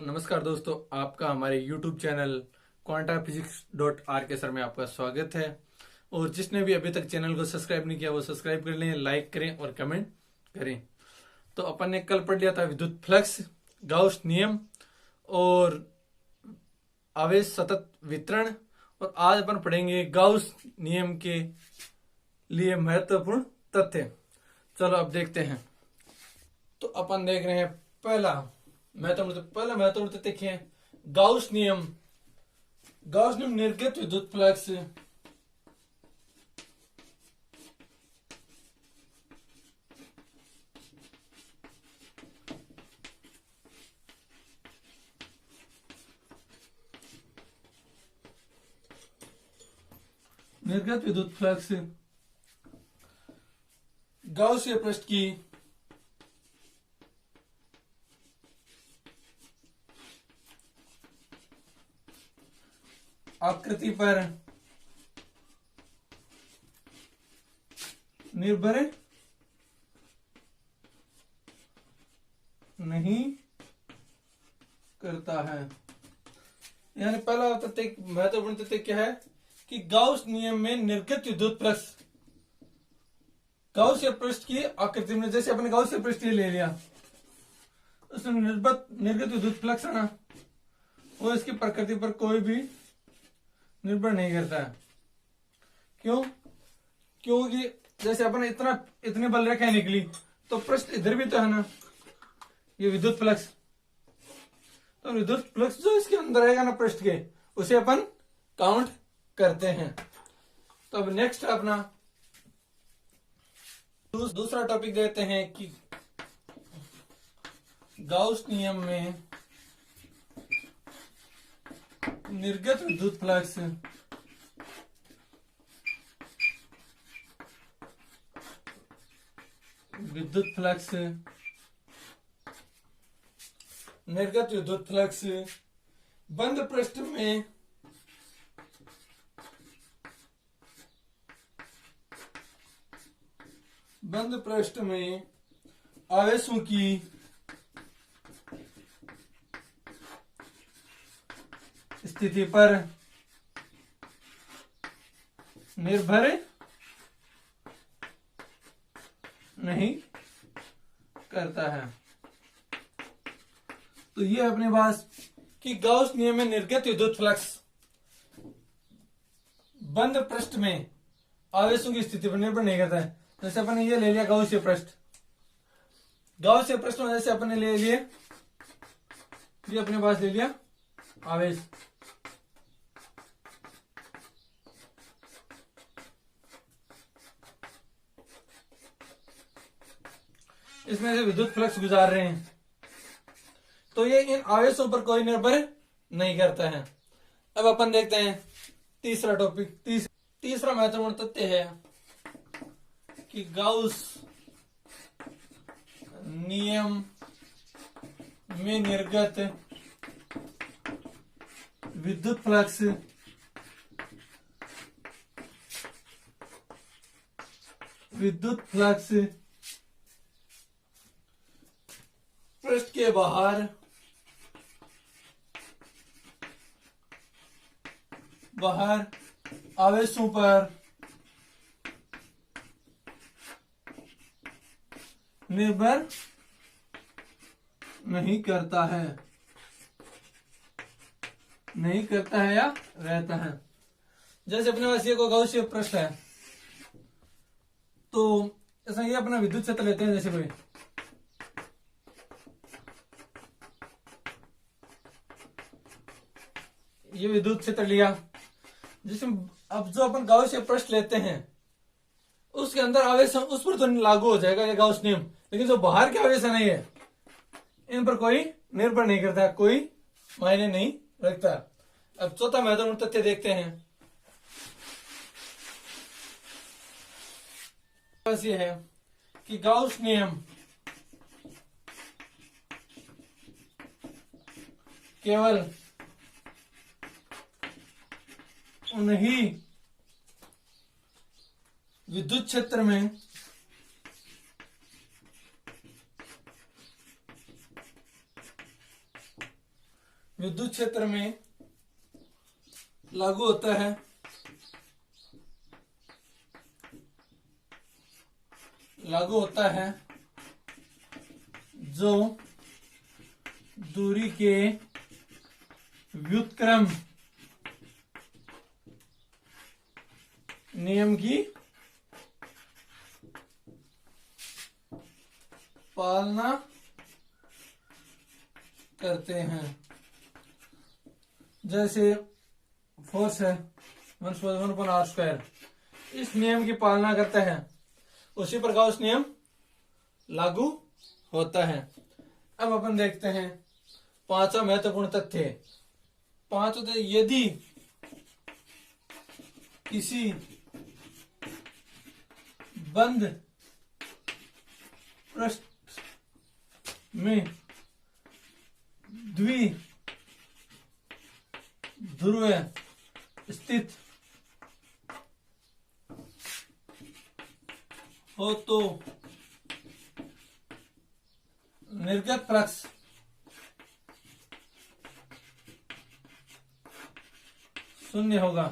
नमस्कार दोस्तों, आपका हमारे YouTube चैनल quantaphysics.r के सर में आपका स्वागत है। और जिसने भी अभी तक चैनल को सब्सक्राइब नहीं किया वो सब्सक्राइब कर लें, लाइक करें और कमेंट करें। तो अपन ने कल पढ़ लिया था विद्युत फ्लक्स, गाउस नियम और आवेश सतत वितरण। और आज अपन पढ़ेंगे गाउस नियम के लिए महत्वपूर्ण तथ्य। चलो अब देखते हैं। तो अपन देख रहे हैं पहला महत्वपूर्ण तथ्य क्या है। गाउस नियम निर्गत विद्युत फ्लक्स गाउसीय पृष्ठ की आकृति पर निर्भर नहीं करता है। यानी पहला तथ्य, महत्वपूर्ण तथ्य क्या है कि गाउस नियम में निर्गत विद्युत फ्लक्स गाउसीय पृष्ठ की आकृति में, जैसे अपने गाउसीय पृष्ठ ले लिया, उसमें निर्गत विद्युत फ्लक्स है ना, वो इसकी प्रकृति पर कोई भी निर्भर नहीं करता है। क्यों? क्योंकि जैसे अपन इतने बल रेखाएं निकली तो पृष्ठ इधर भी तो है ना, ये विद्युत फ्लक्स। तो विद्युत फ्लक्स जो इसके अंदर रहेगा ना पृष्ठ के, उसे अपन काउंट करते हैं। तो अब नेक्स्ट अपना दूसरा टॉपिक देते हैं कि गाउस नियम में निर्गत विद्युत फ्लक्स निर्गत विद्युत फ्लक्स बंद पृष्ठ में आवेशों की स्थिति पर निर्भर नहीं करता है। तो ये अपने पास कि गाउस नियम में निर्गत विद्युत फ्लक्स बंद पृष्ठ में आवेशों की स्थिति पर निर्भर नहीं करता है। जैसे अपन ने ये ले लिया गाउसीय पृष्ठ में, जैसे अपन ने ले लिए, ये अपने पास ले लिया आवेश। इसमें से विद्युत फ्लक्स गुजार रहे हैं, तो ये इन आवेशों पर कोई निर्भर नहीं करता है। अब अपन देखते हैं तीसरा टॉपिक। तीसरा महत्वपूर्ण तथ्य है कि गाउस नियम में निर्गत विद्युत फ्लक्स पृष्ठ के बाहर आवेशों पर निर्भर नहीं करता है या रहता है। जैसे अपने पास ये कोई गाउसीय पृष्ठ है, तो ऐसा ये अपना विद्युत क्षेत्र लेते हैं। जैसे कोई ये विद्युत क्षेत्र लिया, जिसमें अब जो अपन गाउसीय पृष्ठ लेते हैं उसके अंदर आवेश उस पर तो लागू हो जाएगा ये गाउस नियम, लेकिन जो बाहर के आवेश नहीं है इन पर कोई निर्भर नहीं करता, कोई मायने नहीं रखता। अब चौथा महत्वपूर्ण तथ्य देखते हैं। बस ये है कि गाउस नियम केवल उन्हीं विद्युत क्षेत्र में विद्युत क्षेत्र में लागू होता है जो दूरी के व्युत्क्रम नियम की पालना करते हैं। जैसे फोर्स है 1/r², इस नियम की पालना करता है, उसी प्रकार उस नियम लागू होता है। अब अपन देखते हैं पांचवा महत्वपूर्ण तथ्य। यदि किसी बंद पृष्ठ में द्विध्रुव स्थित हो तो निर्गत फ्लक्स शून्य होगा।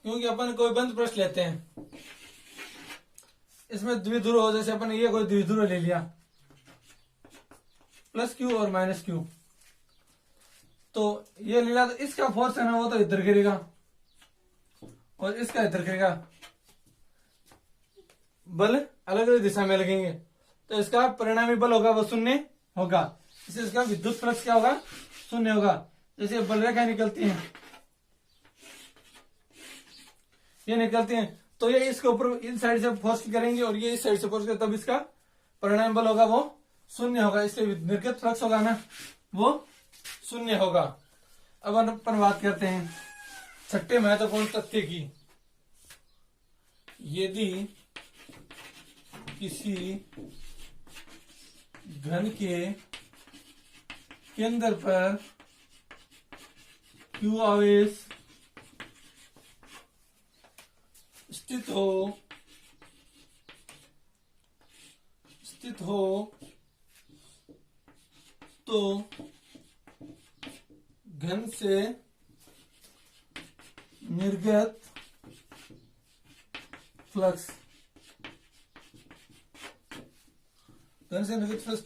क्योंकि अपन कोई बंद पृष्ठ लेते हैं, इसमें द्विध्रुव हो, जैसे अपन ये कोई द्विध्रुव ले लिया +q और -q, तो ये ले लिया, तो इसका फोर्स है ना वो तो इधर गिरेगा और इसका इधर गिरेगा, बल अलग अलग दिशा में लगेंगे, तो इसका परिणामी बल होगा वो शून्य होगा। इससे इसका विद्युत फ्लक्स क्या होगा? शून्य होगा। जैसे बल रेखा निकलती है, ये निकलती हैं, तो ये इसके ऊपर इस साइड से फोर्स करेंगे और ये इस साइड से फोर्स करेंगे, तब इसका परिणाम बल होगा वो शून्य होगा, इसलिए निर्गत फ्लक्स होगा ना वो शून्य होगा। अब अपन बात करते हैं छठे महत्वपूर्ण तथ्य की। यदि किसी घन के केंद्र पर Q आवेश स्थित हो तो घन से निर्गत फ्लक्स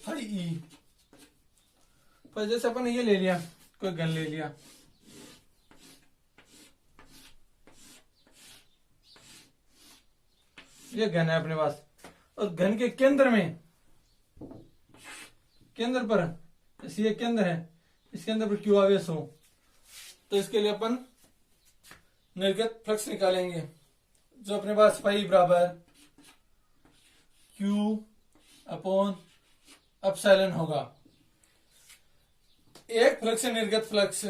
फाई ई। पर जैसे अपन ये ले लिया, कोई घन ले लिया, ये घन है अपने पास, और घन के केंद्र पर जैसे ये केंद्र है, इस केंद्र पर Q आवेश हो, तो इसके लिए अपन निर्गत फ्लक्स निकालेंगे, जो अपने पास फाई बराबर Q/ε होगा। एक फ्लक्स है निर्गत फ्लक्स,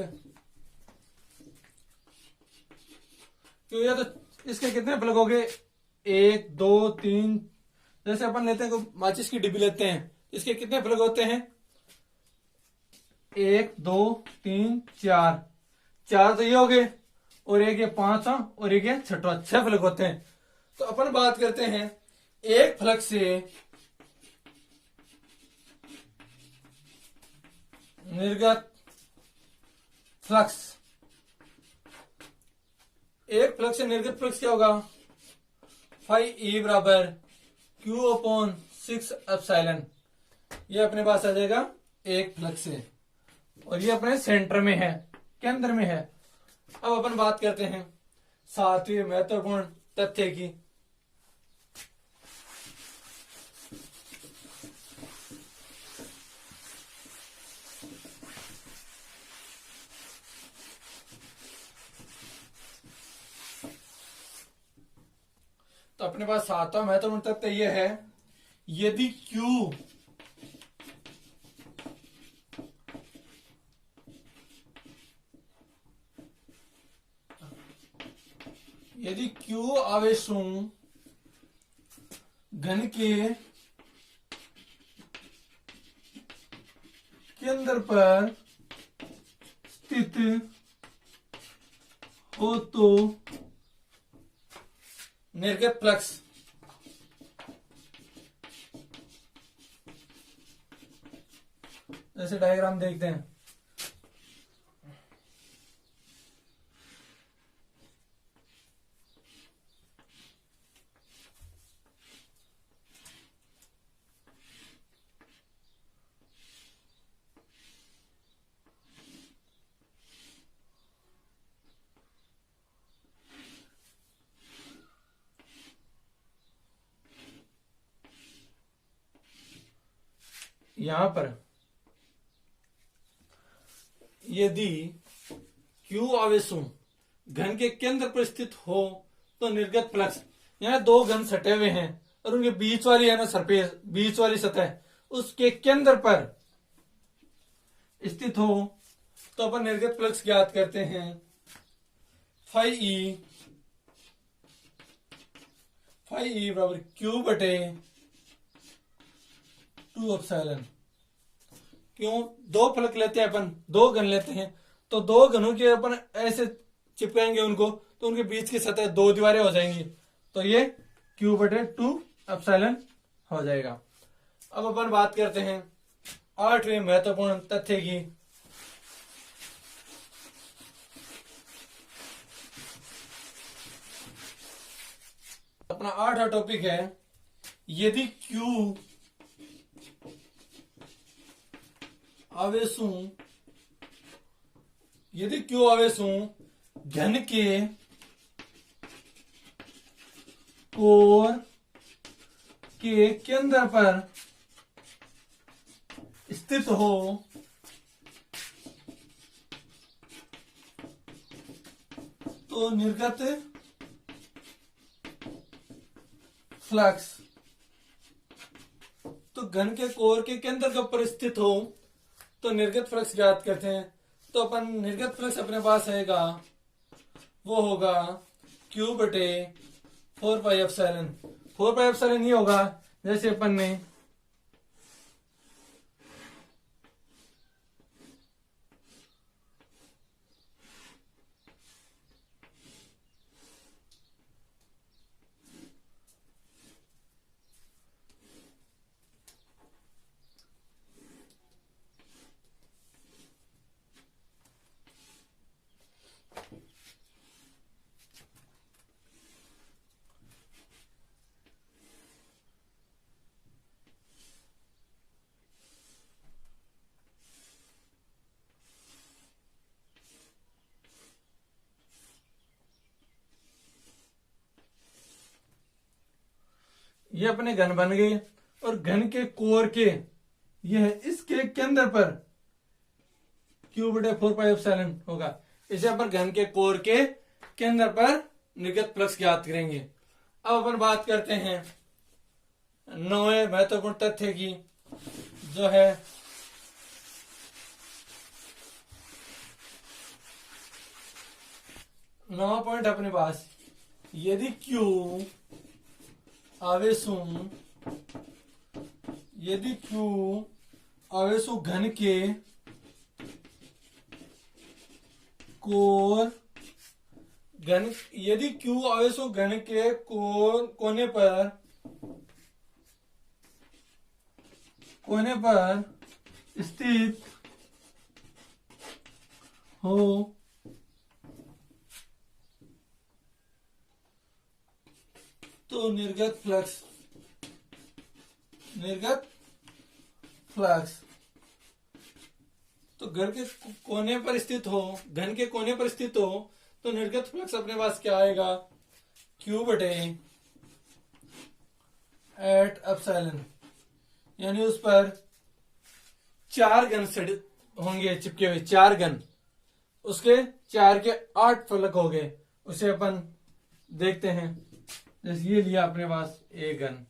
तो ये तो इसके कितने प्लग हो गए? 1 2 3। जैसे अपन लेते हैं, माचिस की डिब्बी लेते हैं, इसके कितने प्लग होते हैं? 1 2 3 4। 4 तो ये हो गए, और एक ये 5 और एक ये 6 प्लग होते हैं। तो अपन बात करते हैं एक फ्लक्स से निर्गत फ्लक्स, एक फ्लक्स से निर्गत फ्लक्स क्या होगा? फाई ई बराबर Q/6ε। ये अपने पास आ जाएगा एक फ्लक्स से, और ये अपने सेंटर में है, केंद्र में है। अब अपन बात करते हैं सातवें महत्वपूर्ण तथ्य की। तो अपने पास सातवां महत्वपूर्ण तथ्य यह है, यदि Q आवेशों घन के केंद्र पर स्थित हो तो निर्गत फ्लक्स जैसे डायग्राम देखते हैं। यहां पर यदि Q आवेशों घन के केंद्र पर स्थित हो तो निर्गत फ्लक्स, यहाँ दो घन सटे हुए हैं और उनके बीच वाली है ना सरफेस, बीच वाली सतह उसके केंद्र पर स्थित हो तो अपन निर्गत फ्लक्स ज्ञात करते हैं। फाई ई बराबर Q बटे 2 एप्सिलॉन। क्यों? दो फलक लेते हैं अपन, दो घन लेते हैं, तो दो घनों के अपन ऐसे चिपकाएंगे उनको तो उनके बीच की सतह दो दीवारें हो जाएंगी, तो ये Q बटे 2 एप्सिलॉन हो जाएगा। अब अपन बात करते हैं 8वें महत्वपूर्ण तथ्य की। अपना 8वां टॉपिक है, यदि Q आवेशों घन के कोर के केंद्र पर स्थित हो तो निर्गत फ्लक्स, तो घन के कोर के केंद्र के ऊपर स्थित हो तो निर्गत फ्लक्स ज्ञात करते हैं। तो अपन निर्गत फ्लक्स अपने पास आएगा, वो होगा Q बटे 4 पाई एप्सिलॉन। 4 पाई एप्सिलॉन ये होगा जैसे अपन ने ये अपने घन बन गए और घन के कोर के यह इसके केंद्र पर Q बटे 4 पाई एप्सिलॉन होगा। इसे अपन घन के कोर के केंद्र पर निर्गत फ्लक्स ज्ञात करेंगे। अब अपन बात करते हैं 9वें महत्वपूर्ण तथ्य की, जो है नवा पॉइंट अपने पास, यदि Q आवेशों घन के कोर यदि Q आवेशों घन के कोने पर स्थित हो तो निर्गत फ्लक्स तो घन के कोने पर स्थित हो तो निर्गत फ्लक्स अपने पास क्या आएगा, Q बटे 8 एप्सिलॉन। यानी उस पर 4 घन होंगे चिपके हुए, 4 घन, उसके 4 के 8 फलक हो गए। उसे अपन देखते हैं, जैसे ये लिया अपने पास एक घन,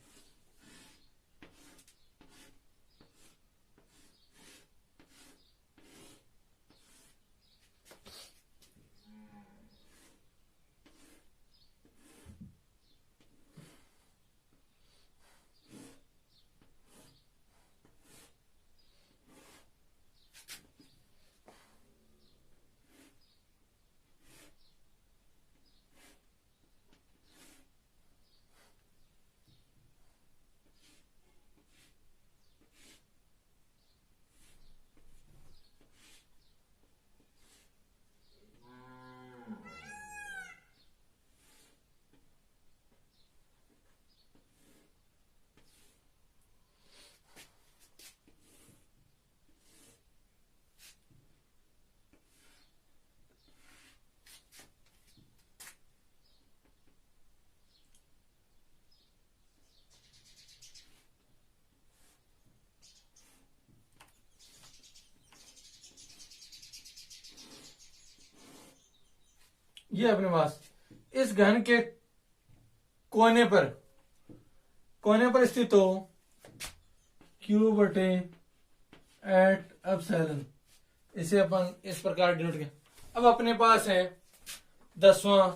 ये अपने पास इस घन के कोने पर स्थित हो Q बटे एट एप्सिलॉन, इसे अपन इस प्रकार डिनोट किया। अब अपने पास है 10वां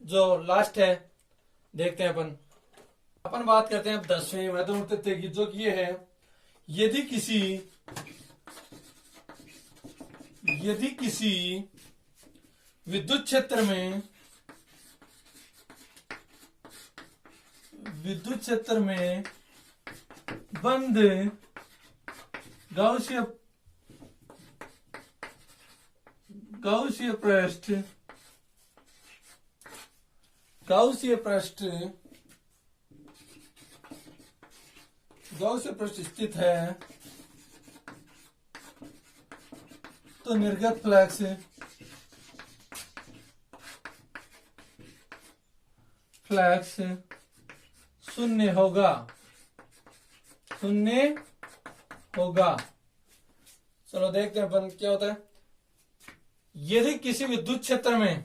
जो लास्ट है, देखते हैं अपन बात करते हैं अब 10वें महत्वपूर्ण तथ्य की, जो कि ये है यदि किसी विद्युत क्षेत्र में बंद गाउसीय पृष्ठ स्थित है, तो निर्गत फ्लक्स शून्य होगा। चलो देखते हैं अपन क्या होता है। यदि किसी विद्युत क्षेत्र में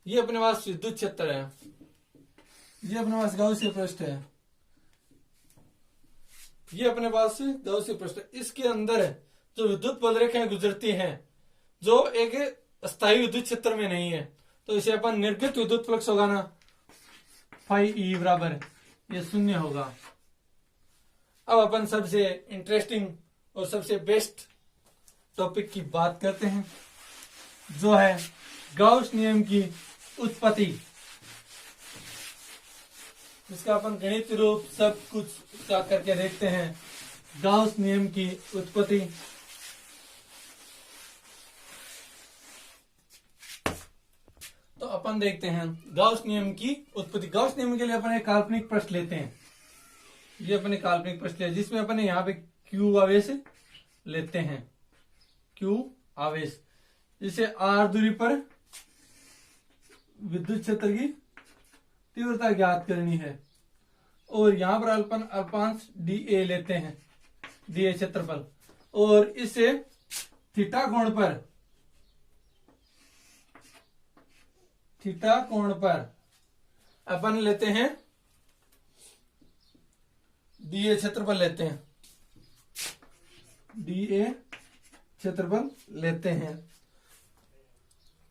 ये अपने पास विद्युत क्षेत्र है, ये अपने पास गाउसीय पृष्ठ है, ये अपने पास गाउसीय पृष्ठ है। इसके अंदर जो विद्युत बल रेखाएं गुजरती हैं जो एक स्थायी विद्युत क्षेत्र में नहीं है, तो इसे अपन निर्गत विद्युत फ्लक्स होगा ना, फाई ई बराबर ये शून्य होगा। अब अपन सबसे इंटरेस्टिंग और सबसे बेस्ट टॉपिक की बात करते हैं, जो है गाउस नियम की उत्पत्ति। इसका अपन गणित रूप सब कुछ का करके देखते हैं। गाउस नियम की उत्पत्ति, तो अपन देखते हैं गाउस नियम की उत्पत्ति। गाउस नियम के लिए अपन एक काल्पनिक पृष्ठ लेते हैं, ये अपने काल्पनिक पृष्ठ है जिसमें अपन यहाँ पे Q आवेश लेते हैं, Q आवेश, जिसे R दूरी पर विद्युत क्षेत्र की तीव्रता ज्ञात करनी है, और यहां पर अपन अल्पांश dA लेते हैं, dA क्षेत्रफल, और इसे थीटा कोण पर अपन लेते हैं dA क्षेत्रफल लेते हैं।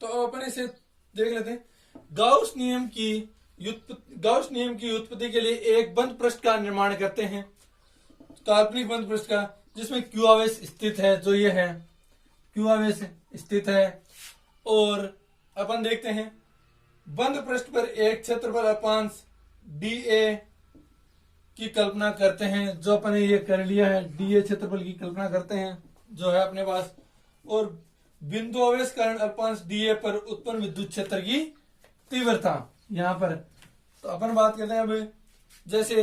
तो अपन इसे देख लेते हैं। गाउस नियम की उत्पत्ति के लिए एक बंद पृष्ठ का निर्माण करते हैं, काल्पनिक बंद पृष्ठ का, जिसमें Q आवेश स्थित है, जो ये है Q आवेश स्थित है। और अपन देखते हैं बंद पृष्ठ पर एक क्षेत्रफल अपांश dA की कल्पना करते हैं, जो अपन ने ये कर लिया है, dA क्षेत्रफल की कल्पना करते हैं जो है अपने पास, और बिंदु आवेश कारण अल्पांश dA पर उत्पन्न विद्युत क्षेत्र की तीव्रता यहां पर। तो अपन बात करते हैं अब, जैसे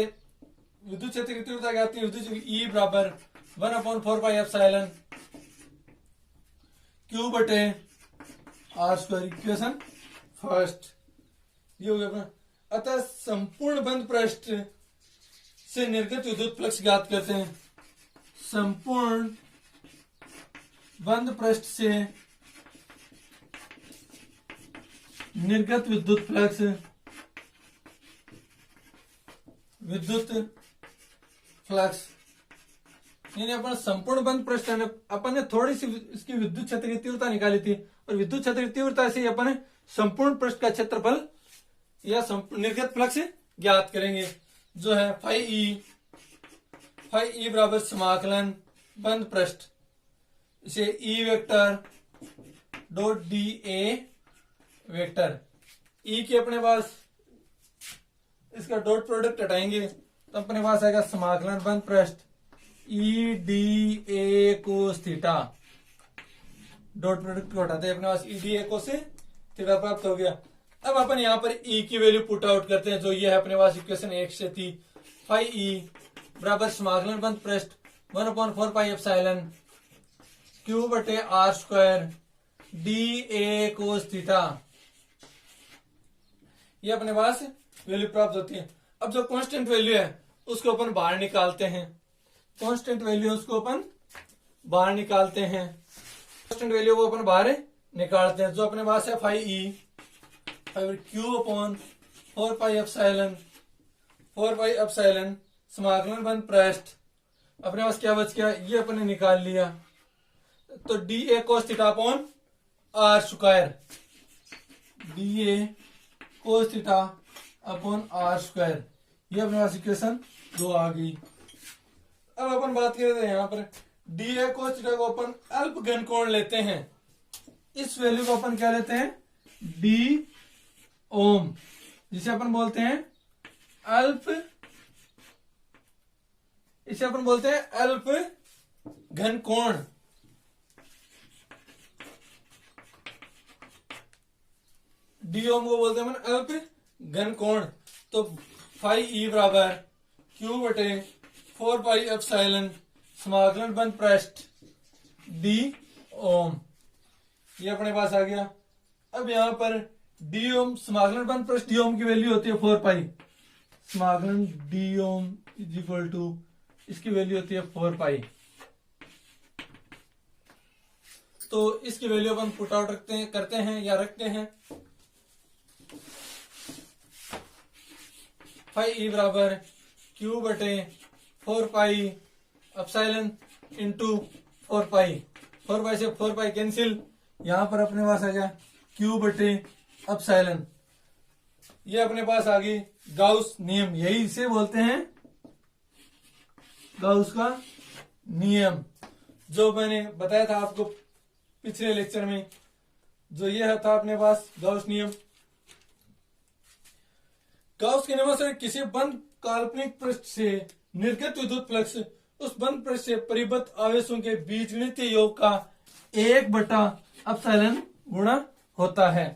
विद्युत क्षेत्र की तीव्रता क्या आती है, विद्युत क्षेत्र E बराबर 1/4 एप्सिलॉन Q बटे R², इक्वेशन फर्स्ट ये हो गया अपना। अतः संपूर्ण बंद पृष्ठ से निर्गत विद्युत फ्लक्स ज्ञात करते हैं। संपूर्ण बंद पृष्ठ से निर्गत विद्युत फ्लक्स, यानी अपन संपूर्ण बंद पृष्ठ, अपन ने थोड़ी सी इसकी विद्युत क्षेत्र की तीव्रता निकाली थी, और विद्युत क्षेत्र की तीव्रता से अपन संपूर्ण पृष्ठ का क्षेत्रफल या निर्गत फ्लक्स ज्ञात करेंगे, जो है फाई ई बराबर समाकलन बंद पृष्ठ, इसे E vector dot dA vector, E के अपने पास इसका डॉट प्रोडक्ट हटाएंगे तो अपने पास आएगा समाकलन बंद पृष्ठ E dA cos theta, dot product को हटाते हैं अपने पास E dA कोस थीटा प्राप्त हो गया। अब अपन यहाँ पर E की वैल्यू पुट आउट करते हैं, जो ये है अपने पास इक्वेशन 1 से थी, फाई E बराबर समाकलन बंद पृष्ठ 1/4 एप्सिलॉन Q बटे R² dA कोस थीटा, ये अपने पास वैल्यू प्राप्त होती है। अब जो कांस्टेंट वैल्यू है उसको अपन बाहर निकालते हैं। कांस्टेंट वैल्यू उसको अपन बाहर निकालते हैं। कांस्टेंट वैल्यू को अपन बाहर निकालते हैं। जो अपने पास है phi E Q upon 4 pi epsilon समाकलन बंद पृष्ठ। अपने पास क्या बच गया, ये अपने निकाल लिया। तो d A cos theta upon r square, d A cos theta upon r square, ये अपने पास इक्वेशन 2 आ गई। अब अपन बात करते हैं यहाँ पर डी ए कोस थीटा को अपन अल्प घन कोण लेते हैं। इस वैल्यू को अपन क्या लेते हैं, डी ओम, जिसे अपन बोलते हैं अल्प, इसे अपन बोलते हैं अल्प घन कोण। डी ओम को बोलते हैं अपन अल्प घन कोण। तो फाई ई बराबर क्यू बटे 4 पाई एप्सिलॉन समाकलन बंद पृष्ठ डी ओम, ये अपने पास आ गया। अब यहां पर डी ओम समाकलन बंद पृष्ठ डी ओम की वैल्यू होती है 4 पाई, समाकलन डी ओम इज इक्वल टू, इसकी वैल्यू होती है 4 पाई। तो इसकी वैल्यू अपन पुट आउट करते हैं या रखते हैं। फाई ई बराबर क्यू बटे 4 पाई एप्सिलॉन इंटू 4 पाई, 4 पाई से 4 पाई कैंसिल, यहां पर अपने पास आ गया क्यू बटे एप्सिलॉन। ये अपने पास आ गई गाउस नियम, यही इसे बोलते हैं गाउस का नियम, जो मैंने बताया था आपको पिछले लेक्चर में। जो ये था अपने पास गाउस नियम। गाउस के नियम से किसी बंद काल्पनिक पृष्ठ से निर्गत विद्युत फ्लक्स उस बंद पृष्ठ से परिबद्ध आवेशों के बीजगणितीय योग का 1/एप्सिलॉन गुणा होता है।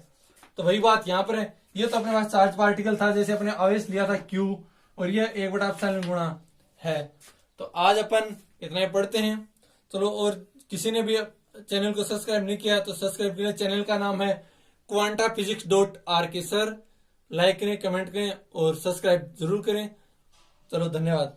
तो वही बात यहाँ पर है। ये तो अपने पास चार्ज पार्टिकल था, जैसे अपने आवेश लिया था Q, और यह 1/एप्सिलॉन गुणा है। तो आज अपन इतना ही पढ़ते हैं। चलो, और किसी ने भी चैनल को सब्सक्राइब नहीं किया तो सब्सक्राइब करें। चैनल का नाम है quantaphysics.rk। सर लाइक करें, कमेंट करें और सब्सक्राइब जरूर करें। चलो, धन्यवाद।